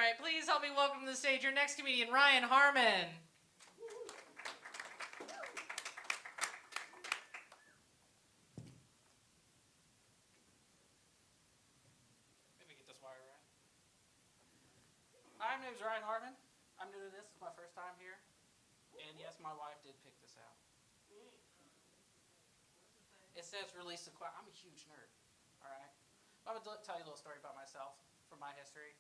right, please help me welcome to the stage your next comedian, Ryan Harmon. Maybe get this wire right. Hi, my name is Ryan Harmon. I'm new to this. It's my first time here. And yes, my wife did pick this out. It says release the choir. I'm a huge nerd. All right. I'm going to tell you a little story about myself from my history.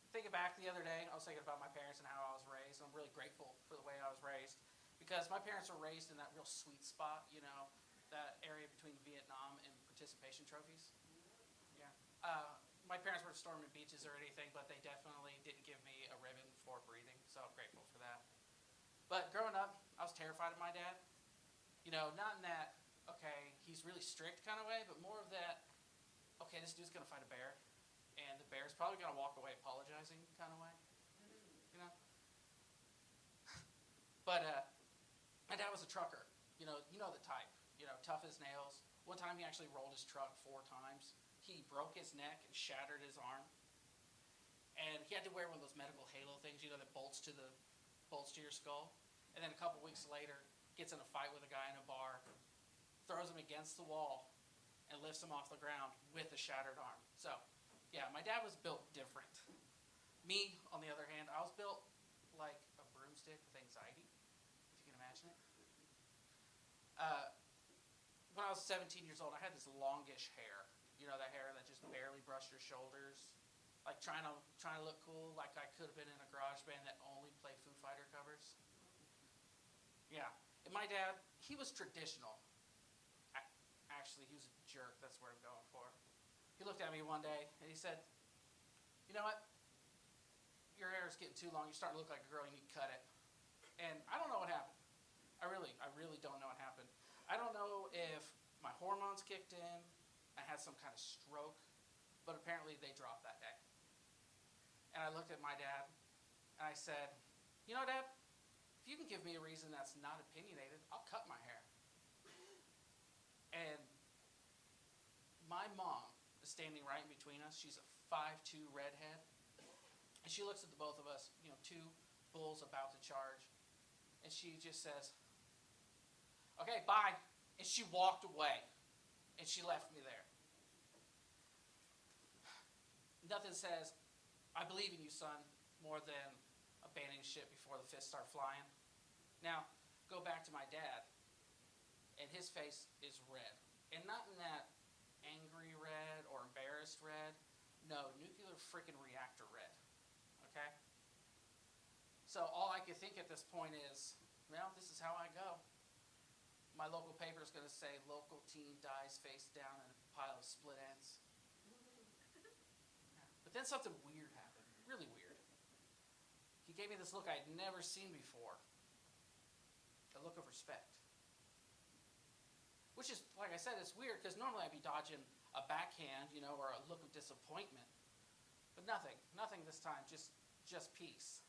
Thinking back the other day, I was thinking about my parents and how I was raised. I'm really grateful for the way I was raised because my parents were raised in that real sweet spot, you know, that area between Vietnam and participation trophies. Yeah. My parents weren't storming beaches or anything, but they definitely didn't give me a ribbon for breathing, so I'm grateful for that. But growing up, I was terrified of my dad. You know, not in that, okay, he's really strict kind of way, but more of that, okay, this dude's going to fight a bear, and the bear's probably going to walk away apologizing kind of way, you know? But my dad was a trucker, you know the type, you know, tough as nails. One time he actually rolled his truck 4 times. He broke his neck and shattered his arm. And he had to wear one of those medical halo things, you know, that bolts to your skull. And then a couple weeks later, gets in a fight with a guy in a bar, throws him against the wall, and lifts him off the ground with a shattered arm. So, yeah, my dad was built different. Me, on the other hand, I was built like a broomstick with anxiety, if you can imagine it. When I was 17 years old, I had this longish hair. You know, that hair that just barely brushed your shoulders. Like trying to look cool, like I could have been in a garage band that only played Foo Fighter covers. Yeah. And my dad, he was traditional. Actually, he was a jerk. That's what I'm going for. He looked at me one day and he said, you know what? Your hair is getting too long. You're starting to look like a girl. You need to cut it. And I don't know what happened. I really don't know what happened. I don't know if my hormones kicked in. I had some kind of stroke. But apparently they dropped that day. And I looked at my dad and I said, you know, Dad, if you can give me a reason that's not opinionated, I'll cut my hair. And my mom is standing right in between us. She's a 5'2" redhead. And she looks at the both of us, you know, 2 bulls about to charge. And she just says, okay, bye. And she walked away. And she left me there. Nothing says, I believe in you, son, more than abandoning shit before the fists start flying. Now, go back to my dad. And his face is red. And not in that angry red or embarrassed red. No, nuclear freaking reactor red. Okay? So all I could think at this point is, well, this is how I go. My local paper is going to say, local teen dies face down in a pile of split ends. But then something weird happened. Really weird. He gave me this look I'd never seen before. A look of respect. Which is, like I said, it's weird because normally I'd be dodging a backhand, you know, or a look of disappointment. But nothing this time, just peace.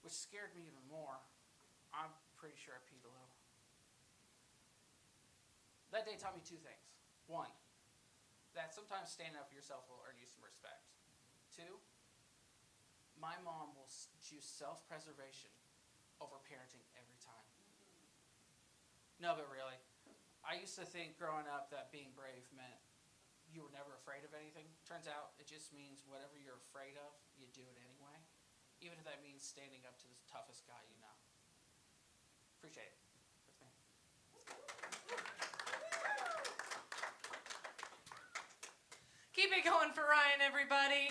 Which scared me even more. I'm pretty sure I peed a little. That day taught me 2 things. 1, that sometimes standing up for yourself will earn you some respect. 2, my mom will choose self-preservation over parenting every time. No, but really, I used to think growing up that being brave meant you were never afraid of anything. Turns out it just means whatever you're afraid of, you do it anyway. Even if that means standing up to the toughest guy you know. Appreciate it. That's me. Keep it going for Ryan, everybody.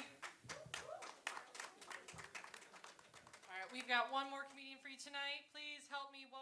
All right, we've got one more comedian for you tonight. Please help me welcome